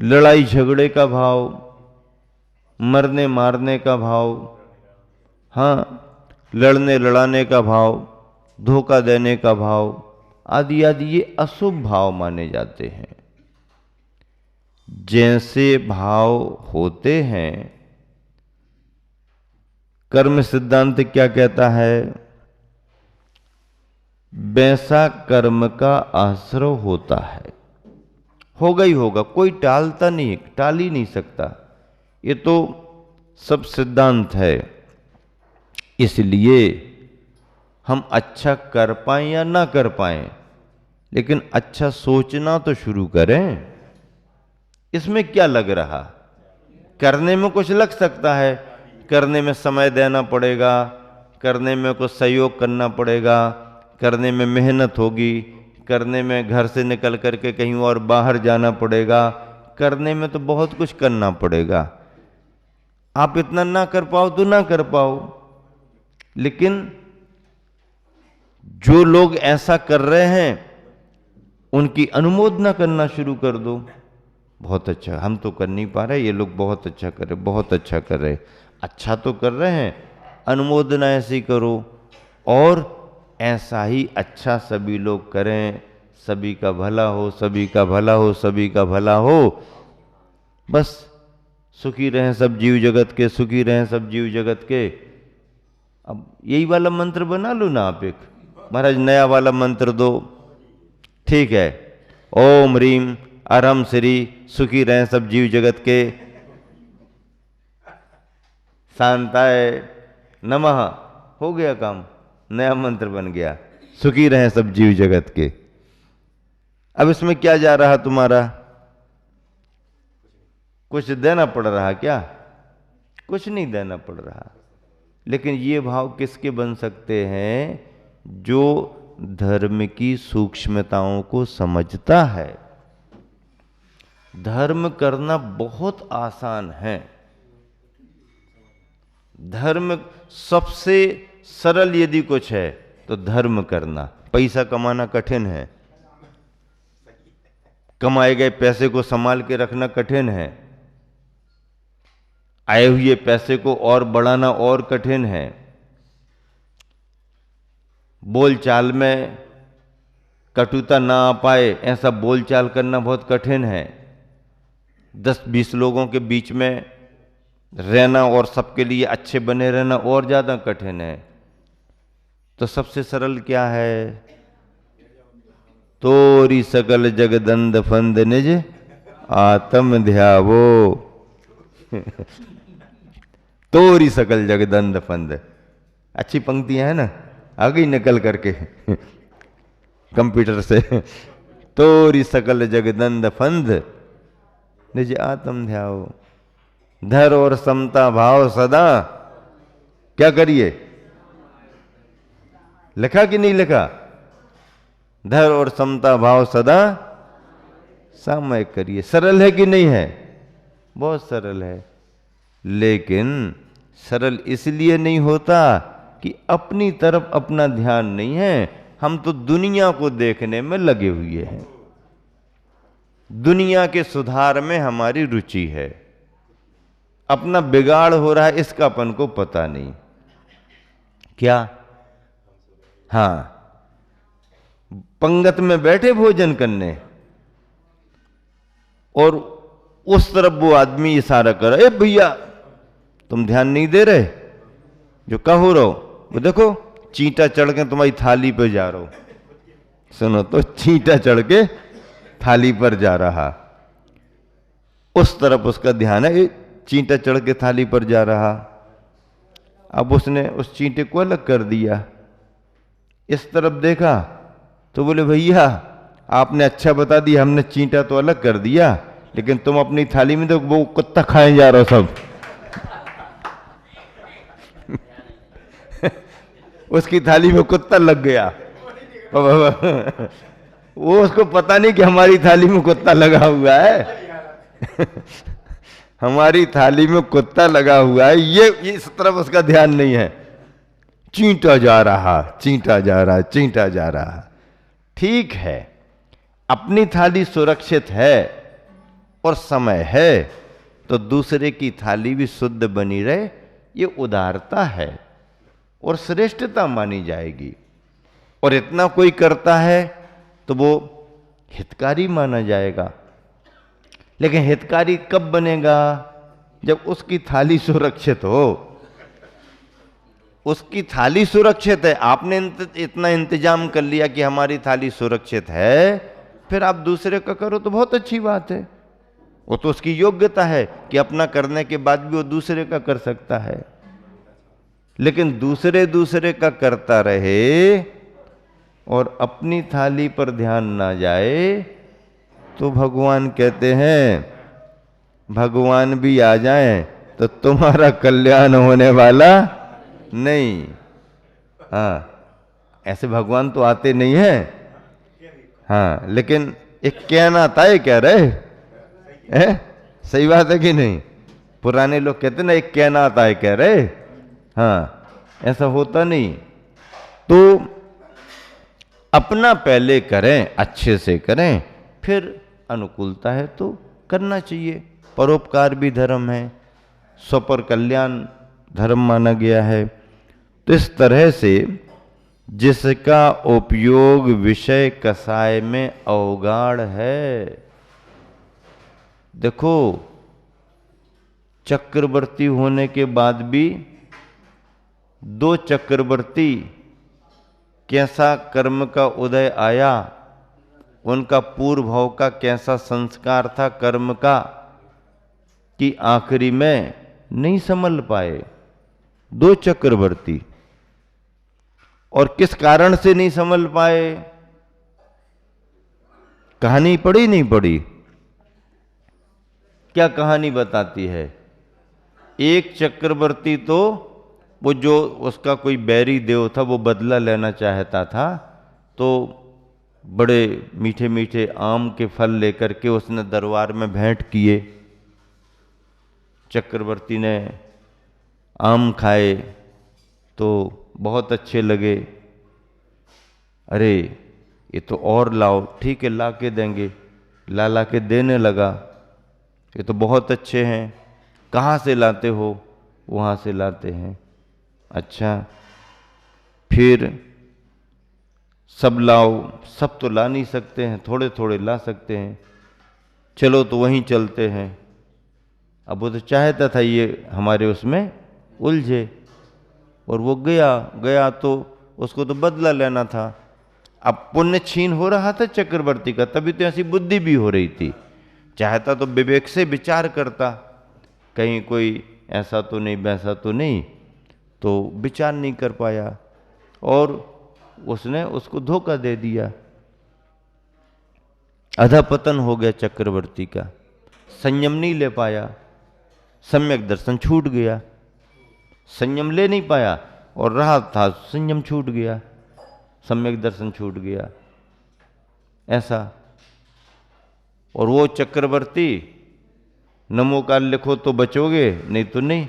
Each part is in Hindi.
लड़ाई झगड़े का भाव, मरने मारने का भाव, हाँ, लड़ने लड़ाने का भाव, धोखा देने का भाव आदि आदि, ये अशुभ भाव माने जाते हैं। जैसे भाव होते हैं, कर्म सिद्धांत क्या कहता है? वैसा कर्म का आश्रय होता है, होगा ही होगा, कोई टालता नहीं, टाल ही नहीं सकता। ये तो सब सिद्धांत है। इसलिए हम अच्छा कर पाएं या ना कर पाएं, लेकिन अच्छा सोचना तो शुरू करें। इसमें क्या लग रहा? करने में कुछ लग सकता है, करने में समय देना पड़ेगा, करने में कुछ सहयोग करना पड़ेगा, करने में मेहनत होगी, करने में घर से निकल करके कहीं और बाहर जाना पड़ेगा, करने में तो बहुत कुछ करना पड़ेगा। आप इतना ना कर पाओ तो ना कर पाओ, लेकिन जो लोग ऐसा कर रहे हैं उनकी अनुमोदना करना शुरू कर दो। बहुत अच्छा, हम तो कर नहीं पा रहे, ये लोग बहुत अच्छा कर रहे, बहुत अच्छा कर रहे। अच्छा तो कर रहे हैं, अनुमोदना ऐसी करो, और ऐसा ही अच्छा सभी लोग करें, सभी का भला हो, सभी का भला हो, सभी का भला हो। बस सुखी रहें सब जीव जगत के, सुखी रहें सब जीव जगत के। अब यही वाला मंत्र बना लो ना आप एक, महाराज नया वाला मंत्र दो, ठीक है, ओम ह्रीम अरहम श्री सुखी रहें सब जीव जगत के शांताय नमः, हो गया काम, नया मंत्र बन गया, सुखी रहें सब जीव जगत के। अब इसमें क्या जा रहा तुम्हारा? कुछ देना पड़ रहा क्या? कुछ नहीं देना पड़ रहा। लेकिन ये भाव किसके बन सकते हैं? जो धर्म की सूक्ष्मताओं को समझता है। धर्म करना बहुत आसान है। धर्म सबसे सरल यदि कुछ है तो धर्म करना। पैसा कमाना कठिन है, कमाए गए पैसे को संभाल के रखना कठिन है, आए हुए पैसे को और बढ़ाना और कठिन है, बोलचाल में कटुता ना आ पाए ऐसा बोलचाल करना बहुत कठिन है, 10-20 लोगों के बीच में रहना और सबके लिए अच्छे बने रहना और ज्यादा कठिन है। तो सबसे सरल क्या है? तोरी सकल जगदंद फंद निज आत्म ध्यावो। तोरी सकल जगदंद फंद, अच्छी पंक्तियां है ना, आ गई निकल करके कंप्यूटर से। तोरी सकल जगदंद फंद निज आत्म ध्यावो। धर और समता भाव सदा क्या करिए? लिखा कि नहीं लिखा? धर और समता भाव सदा सामयिक करिए। सरल है कि नहीं है? बहुत सरल है। लेकिन सरल इसलिए नहीं होता कि अपनी तरफ अपना ध्यान नहीं है, हम तो दुनिया को देखने में लगे हुए हैं, दुनिया के सुधार में हमारी रुचि है, अपना बिगाड़ हो रहा है इसका अपन को पता नहीं। क्या? हाँ, पंगत में बैठे भोजन करने और उस तरफ वो आदमी इशारा कर रहा, ए भैया तुम ध्यान नहीं दे रहे, जो कह हो रहो वो देखो चींटा चढ़ के तुम्हारी थाली पे जा रहा हो। सुनो तो, चींटा चढ़ के थाली पर जा रहा, उस तरफ उसका ध्यान है, चींटा चढ़ के थाली पर जा रहा। अब उसने उस चींटे को अलग कर दिया, इस तरफ देखा तो बोले भैया आपने अच्छा बता दिया, हमने चींटा तो अलग कर दिया, लेकिन तुम अपनी थाली में तो वो कुत्ता खाए जा रहे हो सब। उसकी थाली में कुत्ता लग गया। वो उसको पता नहीं कि हमारी थाली में कुत्ता लगा हुआ है। हमारी थाली में कुत्ता लगा हुआ है, ये इस तरफ उसका ध्यान नहीं है। चींटा जा रहा, चींटा जा रहा, चींटा जा रहा। ठीक है, अपनी थाली सुरक्षित है, और समय है तो दूसरे की थाली भी शुद्ध बनी रहे, ये उदारता है और श्रेष्ठता मानी जाएगी। और इतना कोई करता है तो वो हितकारी माना जाएगा। लेकिन हितकारी कब बनेगा? जब उसकी थाली सुरक्षित हो। उसकी थाली सुरक्षित है, आपने इतना इंतजाम कर लिया कि हमारी थाली सुरक्षित है, फिर आप दूसरे का करो तो बहुत अच्छी बात है। वो तो उसकी योग्यता है कि अपना करने के बाद भी वो दूसरे का कर सकता है। लेकिन दूसरे का करता रहे और अपनी थाली पर ध्यान ना जाए तो भगवान कहते हैं भगवान भी आ जाएं तो तुम्हारा कल्याण होने वाला नहीं। हाँ, ऐसे भगवान तो आते नहीं है। हाँ, लेकिन एक कहना आता है, कह रहे है? सही बात है कि नहीं? पुराने लोग कहते ना एक कहना आता है, कह रहे। हाँ, ऐसा होता नहीं। तो अपना पहले करें, अच्छे से करें, फिर अनुकूलता है तो करना चाहिए। परोपकार भी धर्म है, स्वपर कल्याण धर्म माना गया है। तो इस तरह से जिसका उपयोग विषय कसाय में अवगाढ़ है। देखो, चक्रवर्ती होने के बाद भी दो चक्रवर्ती कैसा कर्म का उदय आया, उनका पूर्व भाव का कैसा संस्कार था कर्म का, कि आखिरी में नहीं संभल पाए दो चक्रवर्ती। और किस कारण से नहीं संभल पाए? कहानी पढ़ी नहीं पढ़ी? क्या कहानी बताती है? एक चक्रवर्ती तो वो जो उसका कोई बैरी देव था वो बदला लेना चाहता था, तो बड़े मीठे मीठे आम के फल लेकर के उसने दरबार में भेंट किए। चक्रवर्ती ने आम खाए तो बहुत अच्छे लगे। अरे ये तो और लाओ, ठीक है ला के देंगे। ला के देने लगा। ये तो बहुत अच्छे हैं, कहाँ से लाते हो? वहाँ से लाते हैं। अच्छा, फिर सब लाओ। सब तो ला नहीं सकते हैं, थोड़े थोड़े ला सकते हैं। चलो तो वहीं चलते हैं। अब वो तो चाहता था ये हमारे उसमें उलझे, और वो गया तो उसको तो बदला लेना था। अब पुण्य छीन हो रहा था चक्रवर्ती का, तभी तो ऐसी बुद्धि भी हो रही थी। चाहता तो विवेक से विचार करता, कहीं कोई ऐसा तो नहीं वैसा तो नहीं, तो विचार नहीं कर पाया और उसने उसको धोखा दे दिया। अधपतन हो गया चक्रवर्ती का। संयम नहीं ले पाया, सम्यक दर्शन छूट गया। संयम ले नहीं पाया और रहा था, संयम छूट गया, सम्यक दर्शन छूट गया, ऐसा। और वो चक्रवर्ती नमोकार लिखो तो बचोगे, नहीं तो नहीं।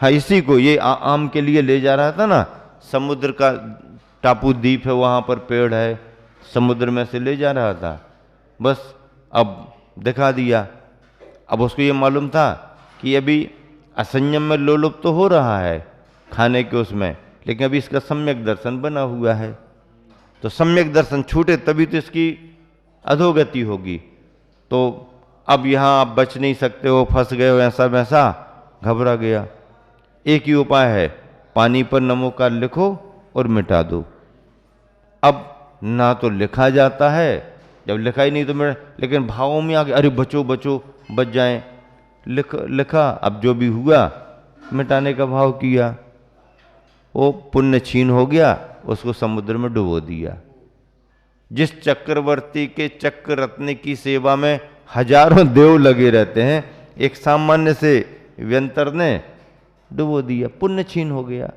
हाँ, इसी को ये आम के लिए ले जा रहा था ना, समुद्र का टापू द्वीप है, वहाँ पर पेड़ है, समुद्र में से ले जा रहा था। बस अब दिखा दिया। अब उसको ये मालूम था कि अभी असंयम में लोलुप तो हो रहा है खाने के उसमें, लेकिन अभी इसका सम्यक दर्शन बना हुआ है। तो सम्यक दर्शन छूटे तभी तो इसकी अधोगति होगी। तो अब यहाँ आप बच नहीं सकते हो, फंस गए हो, ऐसा वैसा, घबरा गया। एक ही उपाय है, पानी पर नमोकार लिखो और मिटा दो। अब ना तो लिखा जाता है, जब लिखा ही नहीं तो लेकिन भावों में आगे अरे बचो बचो, बच जाएं, लिखा। अब जो भी हुआ मिटाने का भाव किया, वो पुण्य छीन हो गया, उसको समुद्र में डुबो दिया। जिस चक्रवर्ती के चक्र रत्न की सेवा में हजारों देव लगे रहते हैं, एक सामान्य से व्यंतर ने डुबो दिया, पुण्य छीन हो गया।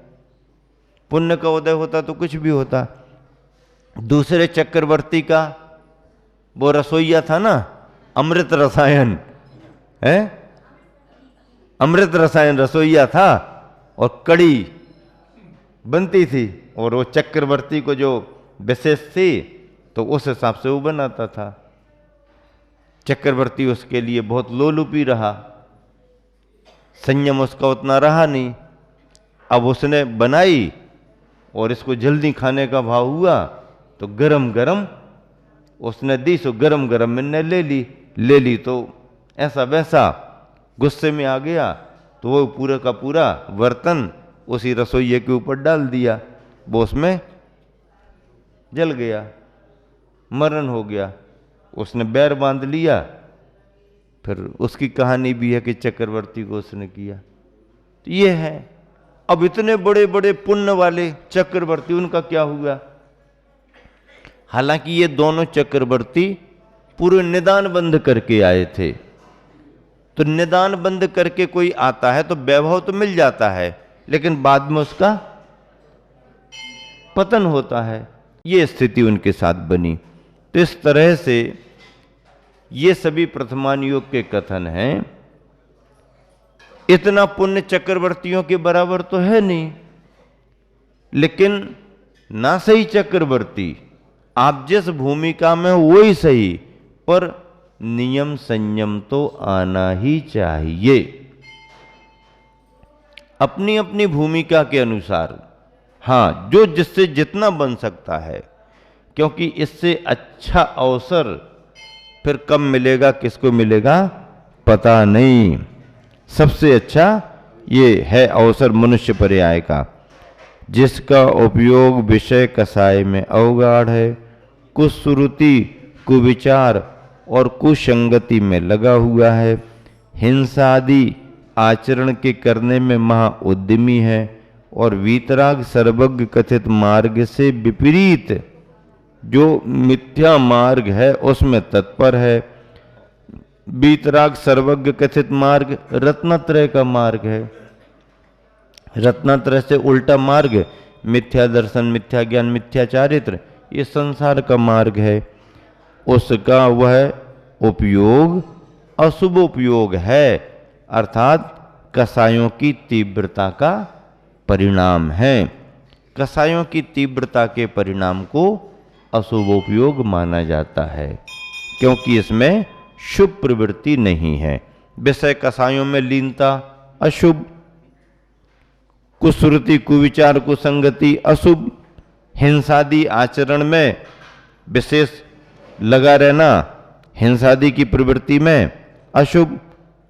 पुण्य का उदय होता तो कुछ भी होता। दूसरे चक्रवर्ती का वो रसोईया था ना, अमृत रसायन है, अमृत रसायन रसोईया था और कड़ी बनती थी, और वो चक्रवर्ती को जो विशेष थी तो उस हिसाब से वो बनाता था। चक्रवर्ती उसके लिए बहुत लोलुपी रहा, संयम उसका उतना रहा नहीं। अब उसने बनाई और इसको जल्दी खाने का भाव हुआ तो गरम गरम उसने दी, सो गरम गरम मैंने ले ली तो ऐसा वैसा गुस्से में आ गया, तो वो पूरा का पूरा बर्तन उसी रसोइये के ऊपर डाल दिया, वो उसमें जल गया, मरण हो गया। उसने बैर बांध लिया। फिर उसकी कहानी भी है कि चक्रवर्ती को उसने किया। तो ये है। अब इतने बड़े बड़े पुण्य वाले चक्रवर्ती, उनका क्या हुआ? हालांकि ये दोनों चक्रवर्ती पूरे निदान बंद करके आए थे। तो निदान बंद करके कोई आता है तो वैभव तो मिल जाता है, लेकिन बाद में उसका पतन होता है। ये स्थिति उनके साथ बनी। तो इस तरह से ये सभी प्रथमान योग के कथन हैं। इतना पुण्य चक्रवर्तियों के बराबर तो है नहीं, लेकिन ना सही चक्रवर्ती, आप जिस भूमिका में वो ही सही, पर नियम संयम तो आना ही चाहिए अपनी अपनी भूमिका के अनुसार। हाँ, जो जिससे जितना बन सकता है, क्योंकि इससे अच्छा अवसर फिर कब मिलेगा, किसको मिलेगा पता नहीं। सबसे अच्छा ये है अवसर मनुष्य पर्याय का, जिसका उपयोग विषय कसाय में अवगाढ़ है, कुश्रुति कुविचार और कुसंगति में लगा हुआ है, हिंसा आदि आचरण के करने में महा उद्यमी है और वीतराग सर्वज्ञ कथित मार्ग से विपरीत जो मिथ्या मार्ग है उसमें तत्पर है। वीतराग सर्वज्ञ कथित मार्ग रत्नत्रय का मार्ग है। रत्नत्रय से उल्टा मार्ग मिथ्या दर्शन, मिथ्या ज्ञान, मिथ्या चारित्र, ये संसार का मार्ग है। उसका वह उपयोग अशुभ उपयोग है, अर्थात कसायों की तीव्रता का परिणाम है। कसायों की तीव्रता के परिणाम को अशुभ उपयोग माना जाता है, क्योंकि इसमें शुभ प्रवृत्ति नहीं है। विषय कसायों में लीनता अशुभ, कुश्रुति कुविचार कुसंगति अशुभ, हिंसादि आचरण में विशेष लगा रहना, हिंसादि की प्रवृत्ति में अशुभ,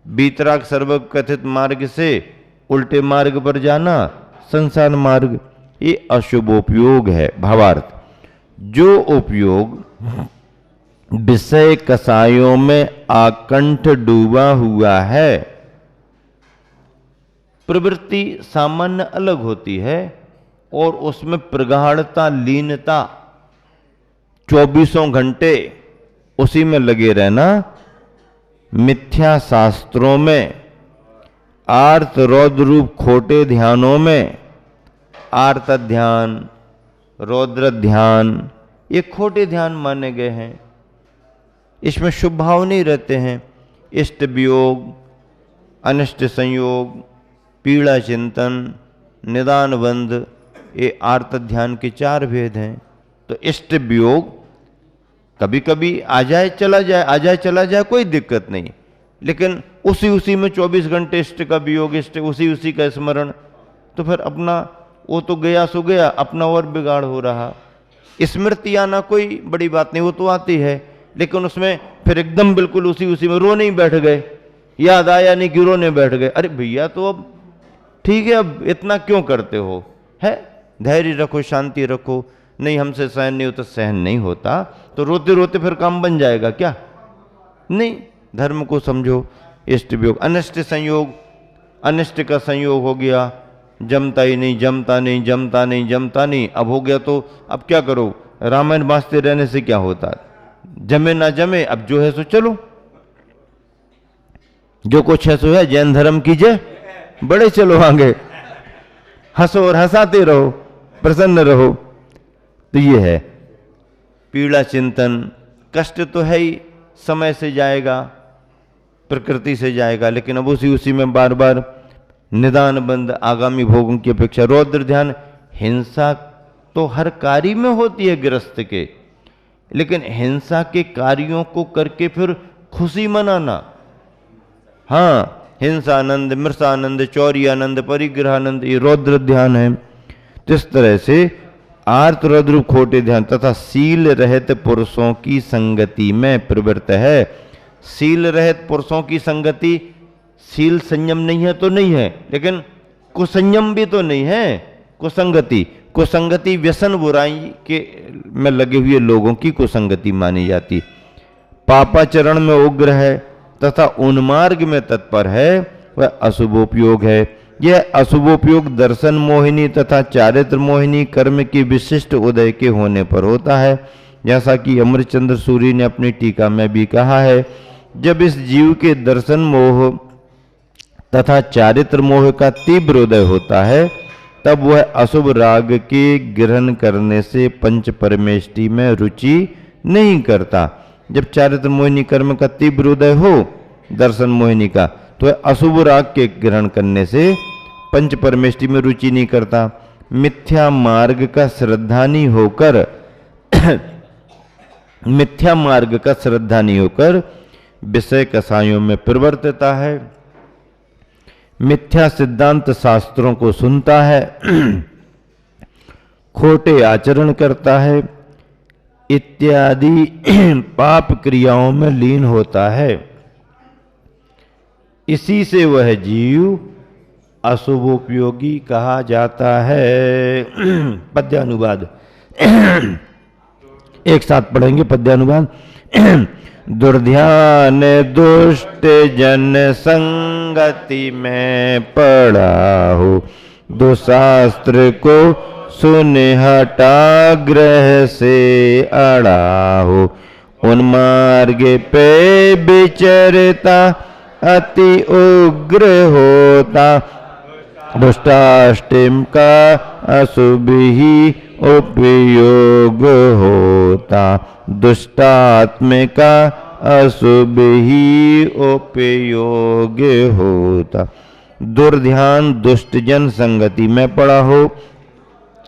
वीतराग सर्व कथित मार्ग से उल्टे मार्ग पर जाना संसार मार्ग, ये अशुभ उपयोग है। भावार्थ, जो उपयोग विषय कसायों में आकंठ डूबा हुआ है, प्रवृत्ति सामान्य अलग होती है और उसमें प्रगाढ़ता लीनता 24 घंटे उसी में लगे रहना, मिथ्या शास्त्रों में, आर्त रौद्र रूप खोटे ध्यानों में, आर्त ध्यान रौद्र ध्यान ये खोटे ध्यान माने गए हैं, इसमें शुभ भाव नहीं रहते हैं। इष्ट वियोग, अनिष्ट संयोग, पीड़ा चिंतन, निदान बंध, ये आर्त ध्यान के 4 भेद हैं। तो इष्ट वियोग कभी कभी आ जाए चला जाए, आ जाए चला जाए, कोई दिक्कत नहीं, लेकिन उसी में 24 घंटे इष्ट का वियोग, इष्ट उसी का स्मरण, तो फिर अपना वो तो गया सो गया, अपना और बिगाड़ हो रहा। स्मृति आना कोई बड़ी बात नहीं, वो तो आती है, लेकिन उसमें फिर एकदम बिल्कुल उसी में रोने ही बैठ गए, याद आया नहीं कि रोने बैठ गए। अरे भैया तो अब ठीक है, अब इतना क्यों करते हो? है धैर्य रखो, शांति रखो। नहीं हमसे सहन नहीं होता, सहन नहीं होता तो रोते रोते फिर काम बन जाएगा क्या? नहीं, धर्म को समझो। इष्ट वियोग, अनिष्ट संयोग, अनिष्ट का संयोग हो गया, जमता ही नहीं, जमता नहीं, जमता नहीं, जमता नहीं, अब हो गया तो अब क्या करो? रामायण बांचते रहने से क्या होता? जमे ना जमे, अब जो है सो चलो, जो कुछ है सो है, जैन धर्म कीजिए, बड़े चलो आगे, हंसो और हंसाते रहो, प्रसन्न रहो। तो ये है पीड़ा चिंतन, कष्ट तो है ही, समय से जाएगा, प्रकृति से जाएगा, लेकिन अब उसी में बार बार निदान बंद, आगामी भोगों की अपेक्षा। रौद्र ध्यान, हिंसा तो हर कार्य में होती है गृहस्थ के, लेकिन हिंसा के कार्यों को करके फिर खुशी मनाना। हाँ, हिंसानंद, मृषानंद, चौर्यानंद, परिग्रहानंद, ये रौद्र ध्यान है। तो इस तरह से आर्त रौद्र खोटे ध्यान तथा शील रहित पुरुषों की संगति में प्रवृत्त है। शील रहित पुरुषों की संगति, शील संयम नहीं है तो नहीं है, लेकिन कुसंयम भी तो नहीं है। कुसंगति, कुसंगति व्यसन बुराई के में लगे हुए लोगों की कुसंगति मानी जाती। पापाचरण में उग्र है तथा उन्मार्ग में तत्पर है, वह अशुभोपयोग है। यह अशुभोपयोग दर्शन मोहिनी तथा चारित्र मोहिनी कर्म की विशिष्ट उदय के होने पर होता है। जैसा कि अमरचंद्र सूरी ने अपनी टीका में भी कहा है, जब इस जीव के दर्शन मोह तथा चारित्र मोह का तीव्र उदय होता है, तब वह अशुभ राग के ग्रहण करने से पंच परमेष्टि में रुचि नहीं करता। जब चारित्र मोहिनी कर्म का तीव्र उदय हो दर्शन मोहिनी का, तो वह अशुभ राग के ग्रहण करने से पंच परमेष्टि में रुचि नहीं करता। मिथ्या मार्ग का श्रद्धानी होकर मिथ्या मार्ग का श्रद्धानी होकर विषय कसायों में प्रवर्तता है। मिथ्या सिद्धांत शास्त्रों को सुनता है, खोटे आचरण करता है, इत्यादि पाप क्रियाओं में लीन होता है। इसी से वह जीव अशुभोपयोगी कहा जाता है। पद्यानुवाद एक साथ पढ़ेंगे। पद्यानुवाद। दुर्ध्यान दुष्ट जन संगति में पड़ा हो, दुशास्त्र को सुन हटा ग्रह से अड़ा हो, उन्मार्ग पे विचरता अति उग्र होता, दुष्टाष्टम का अशुभ ही उपयोग होता, दुष्टात्म का अशुभ ही उपयोग होता। दुर्ध्यान दुष्टजन संगति में पड़ा हो,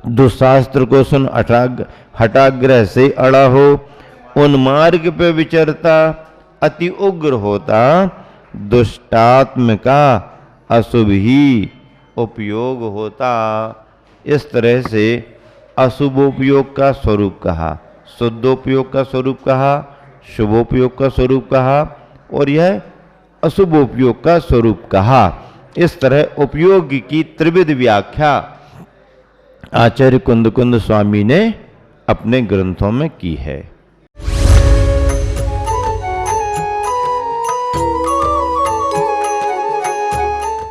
दुशास्त्र को सुन हठाग्रह से अड़ा हो, उन्मार्ग पे विचरता अति उग्र होता, दुष्टात्म का अशुभ ही उपयोग होता। इस तरह से अशुभोपयोग का स्वरूप कहा, शुद्धोपयोग का स्वरूप कहा, शुभोपयोग का स्वरूप कहा और यह अशुभोपयोग का स्वरूप कहा। इस तरह उपयोग की त्रिविध व्याख्या आचार्य कुंद कुंद स्वामी ने अपने ग्रंथों में की है।